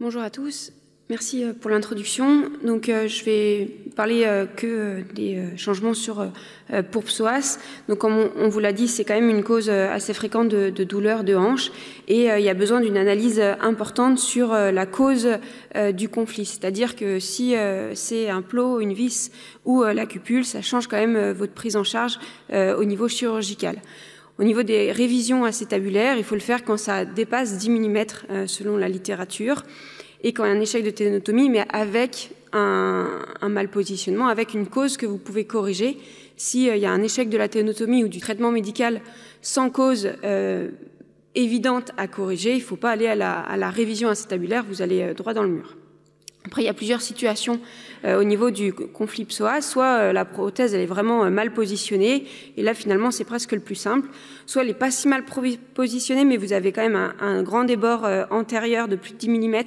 Bonjour à tous, merci pour l'introduction. Donc je vais parler que des changements pour psoas. Donc comme on vous l'a dit, c'est quand même une cause assez fréquente de douleurs de hanche et il y a besoin d'une analyse importante sur la cause du conflit. C'est-à-dire que si c'est un plot, une vis ou la cupule, ça change quand même votre prise en charge au niveau chirurgical. Au niveau des révisions acétabulaires, il faut le faire quand ça dépasse 10 mm selon la littérature et quand il y a un échec de ténotomie, mais avec un malpositionnement, avec une cause que vous pouvez corriger. S'il y a un échec de la ténotomie ou du traitement médical sans cause évidente à corriger, il ne faut pas aller à la révision acétabulaire, vous allez droit dans le mur. Après, il y a plusieurs situations au niveau du conflit psoas. Soit la prothèse elle est vraiment mal positionnée, et là finalement c'est presque le plus simple. Soit elle n'est pas si mal positionnée, mais vous avez quand même un grand débord antérieur de plus de 10 mm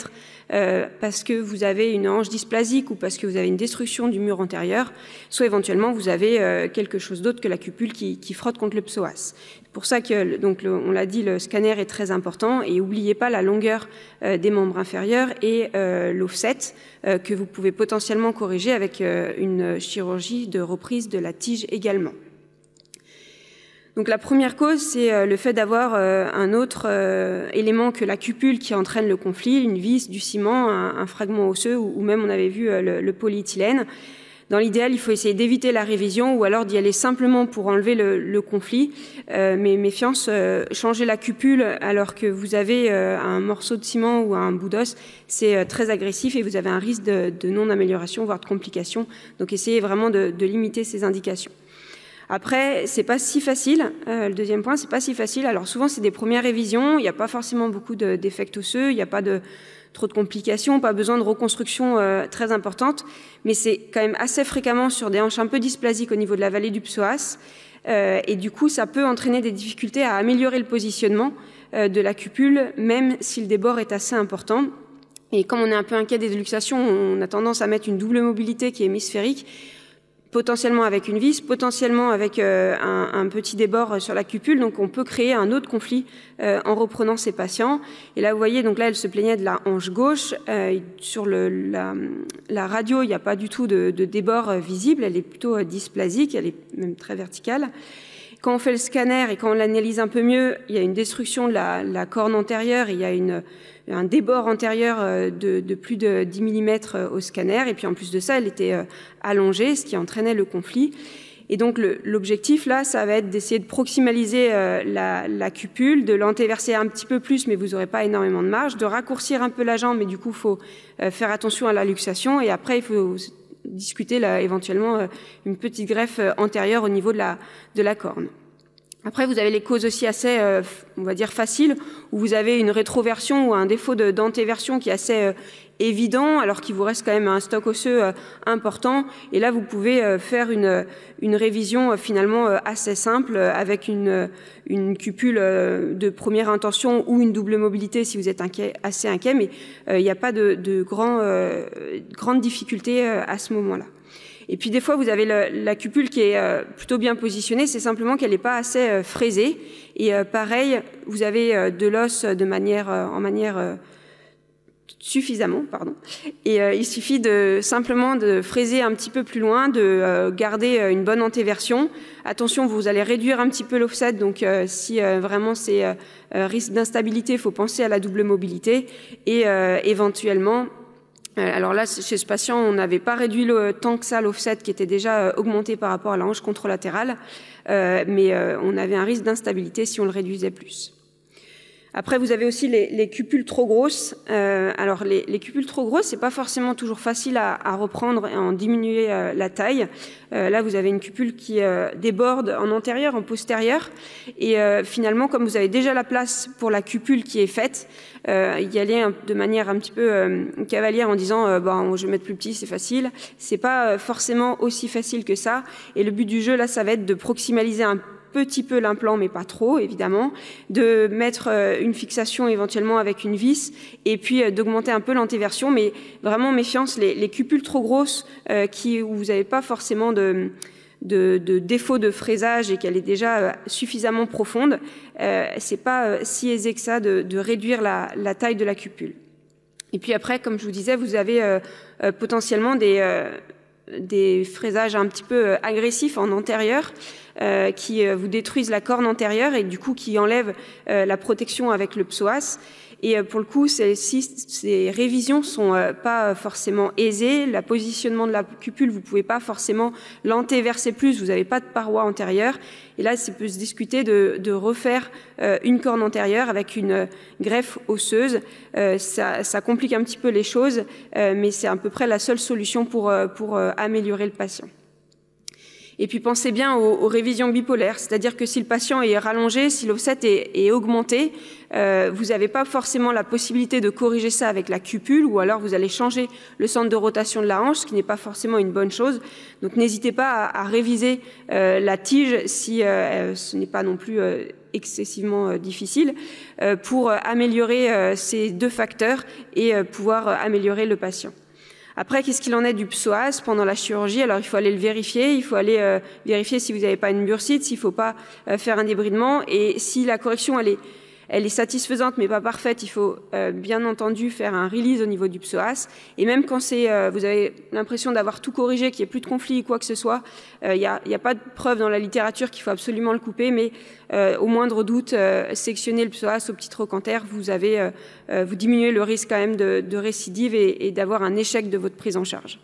parce que vous avez une hanche dysplasique ou parce que vous avez une destruction du mur antérieur. Soit éventuellement vous avez quelque chose d'autre que la cupule qui frotte contre le psoas. C'est pour ça que, donc, on l'a dit, le scanner est très important. Et n'oubliez pas la longueur des membres inférieurs et l'offset que vous pouvez potentiellement corriger avec une chirurgie de reprise de la tige également. Donc la première cause, c'est le fait d'avoir un autre élément que la cupule qui entraîne le conflit, une vis, du ciment, un fragment osseux ou même on avait vu le polyéthylène. Dans l'idéal, il faut essayer d'éviter la révision ou alors d'y aller simplement pour enlever le conflit. Mais méfiance, changer la cupule alors que vous avez un morceau de ciment ou un bout d'os, c'est très agressif et vous avez un risque de non-amélioration, voire de complications. Donc essayez vraiment de limiter ces indications. Après, c'est pas si facile. Le deuxième point, c'est pas si facile. Alors souvent, c'est des premières révisions. Il n'y a pas forcément beaucoup de défects osseux. Il n'y a pas trop de complications, pas besoin de reconstruction très importante. Mais c'est quand même assez fréquemment sur des hanches un peu dysplasiques au niveau de la vallée du psoas. Et du coup, ça peut entraîner des difficultés à améliorer le positionnement de la cupule, même si le débord est assez important. Et comme on est un peu inquiet des luxations, on a tendance à mettre une double mobilité qui est hémisphérique, potentiellement avec une vis, potentiellement avec un petit débord sur la cupule. Donc on peut créer un autre conflit en reprenant ces patients. Et là, vous voyez, donc là, elle se plaignait de la hanche gauche. Sur la radio, il n'y a pas du tout de débord visible. Elle est plutôt dysplasique, elle est même très verticale. Quand on fait le scanner et quand on l'analyse un peu mieux, il y a une destruction de la corne antérieure, il y a un débord antérieur de plus de 10 mm au scanner. Et puis en plus de ça, elle était allongée, ce qui entraînait le conflit. Et donc l'objectif là, ça va être d'essayer de proximaliser la cupule, de l'antéverser un petit peu plus, mais vous n'aurez pas énormément de marge, de raccourcir un peu la jambe, mais du coup, il faut faire attention à la luxation. Et après, il faut discuter là, éventuellement une petite greffe antérieure au niveau de la corne. Après, vous avez les causes aussi assez, on va dire, faciles, où vous avez une rétroversion ou un défaut d'antéversion qui est assez évident, alors qu'il vous reste quand même un stock osseux important. Et là, vous pouvez faire une révision finalement assez simple avec une cupule de première intention ou une double mobilité si vous êtes assez inquiet, mais il n'y a pas de grande difficulté à ce moment-là. Et puis des fois, vous avez la cupule qui est plutôt bien positionnée, c'est simplement qu'elle n'est pas assez fraisée. Et pareil, vous avez de l'os en manière suffisamment, pardon. Et il suffit simplement de fraiser un petit peu plus loin, de garder une bonne antéversion. Attention, vous allez réduire un petit peu l'offset, donc si vraiment c'est risque d'instabilité, il faut penser à la double mobilité et éventuellement. Alors là, chez ce patient, on n'avait pas réduit tant que ça l'offset qui était déjà augmenté par rapport à la hanche contralatérale, mais on avait un risque d'instabilité si on le réduisait plus. Après, vous avez aussi les cupules trop grosses. Alors, les cupules trop grosses, c'est pas forcément toujours facile à reprendre et en diminuer la taille. Là, vous avez une cupule qui déborde en antérieur, en postérieur. Et finalement, comme vous avez déjà la place pour la cupule qui est faite, y aller de manière un petit peu cavalière en disant bon, je vais mettre plus petit, c'est facile. C'est pas forcément aussi facile que ça. Et le but du jeu, là, ça va être de proximaliser un petit peu l'implant, mais pas trop, évidemment, de mettre une fixation éventuellement avec une vis, et puis d'augmenter un peu l'antéversion, mais vraiment méfiance, les cupules trop grosses où vous n'avez pas forcément de défaut de fraisage et qu'elle est déjà suffisamment profonde, c'est pas si aisé que ça de réduire la taille de la cupule. Et puis après, comme je vous disais, vous avez potentiellement des fraisages un petit peu agressifs en antérieur qui vous détruisent la corne antérieure et du coup qui enlèvent la protection avec le psoas. Et pour le coup, ces révisions sont pas forcément aisées. Le positionnement de la cupule, vous pouvez pas forcément l'antéverser plus, vous n'avez pas de paroi antérieure. Et là, ça peut se discuter de refaire une corne antérieure avec une greffe osseuse. Ça complique un petit peu les choses, mais c'est à peu près la seule solution pour améliorer le patient. Et puis pensez bien aux révisions bipolaires, c'est-à-dire que si le patient est rallongé, si l'offset est augmenté, vous n'avez pas forcément la possibilité de corriger ça avec la cupule, ou alors vous allez changer le centre de rotation de la hanche, ce qui n'est pas forcément une bonne chose. Donc n'hésitez pas à réviser la tige si ce n'est pas non plus excessivement difficile pour améliorer ces deux facteurs et pouvoir améliorer le patient. Après, qu'est-ce qu'il en est du psoas pendant la chirurgie? Alors, il faut aller le vérifier. Il faut aller vérifier si vous n'avez pas une bursite, s'il ne faut pas faire un débridement. Et si la correction, elle est satisfaisante mais pas parfaite, il faut bien entendu faire un release au niveau du psoas. Et même quand vous avez l'impression d'avoir tout corrigé, qu'il n'y ait plus de conflit ou quoi que ce soit, il n'y a pas de preuve dans la littérature qu'il faut absolument le couper, mais au moindre doute, sectionner le psoas au petit trochanter, vous diminuez le risque quand même de récidive et d'avoir un échec de votre prise en charge.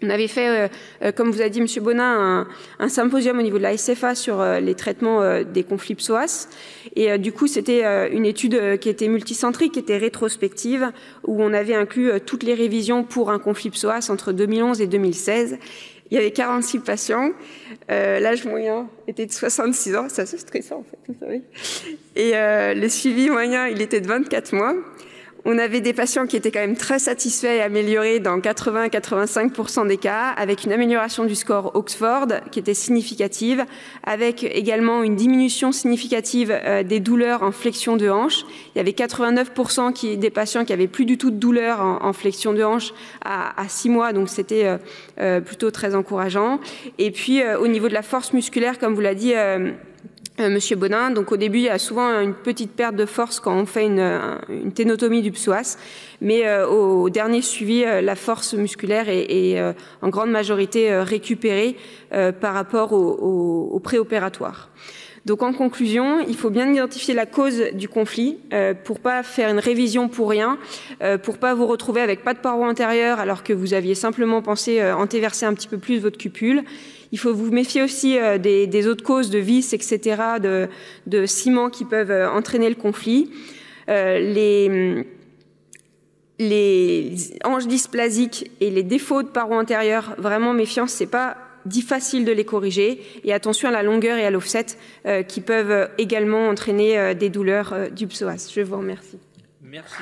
On avait fait, comme vous a dit M. Bonin, un symposium au niveau de la SFA sur les traitements des conflits psoas. Et du coup, c'était une étude qui était multicentrique, qui était rétrospective, où on avait inclus toutes les révisions pour un conflit psoas entre 2011 et 2016. Il y avait 46 patients. L'âge moyen était de 66 ans. C'est assez stressant, en fait, vous savez. Et le suivi moyen, il était de 24 mois. On avait des patients qui étaient quand même très satisfaits et améliorés dans 80-85% des cas, avec une amélioration du score Oxford qui était significative, avec également une diminution significative des douleurs en flexion de hanche. Il y avait 89% des patients qui avaient plus du tout de douleurs en flexion de hanche à 6 mois, donc c'était plutôt très encourageant. Et puis au niveau de la force musculaire, comme vous l'a dit Monsieur Bonin, donc au début il y a souvent une petite perte de force quand on fait une ténotomie du psoas, mais au dernier suivi, la force musculaire est en grande majorité récupérée par rapport au préopératoire. Donc en conclusion, il faut bien identifier la cause du conflit pour pas faire une révision pour rien, pour pas vous retrouver avec pas de paroi antérieure alors que vous aviez simplement pensé antéverser un petit peu plus votre cupule. Il faut vous méfier aussi des autres causes de vis, etc., de ciment qui peuvent entraîner le conflit. Les hanches dysplasiques et les défauts de paroi antérieure, vraiment méfiance, c'est pas facile de les corriger. Et attention à la longueur et à l'offset qui peuvent également entraîner des douleurs du psoas. Je vous remercie. Merci.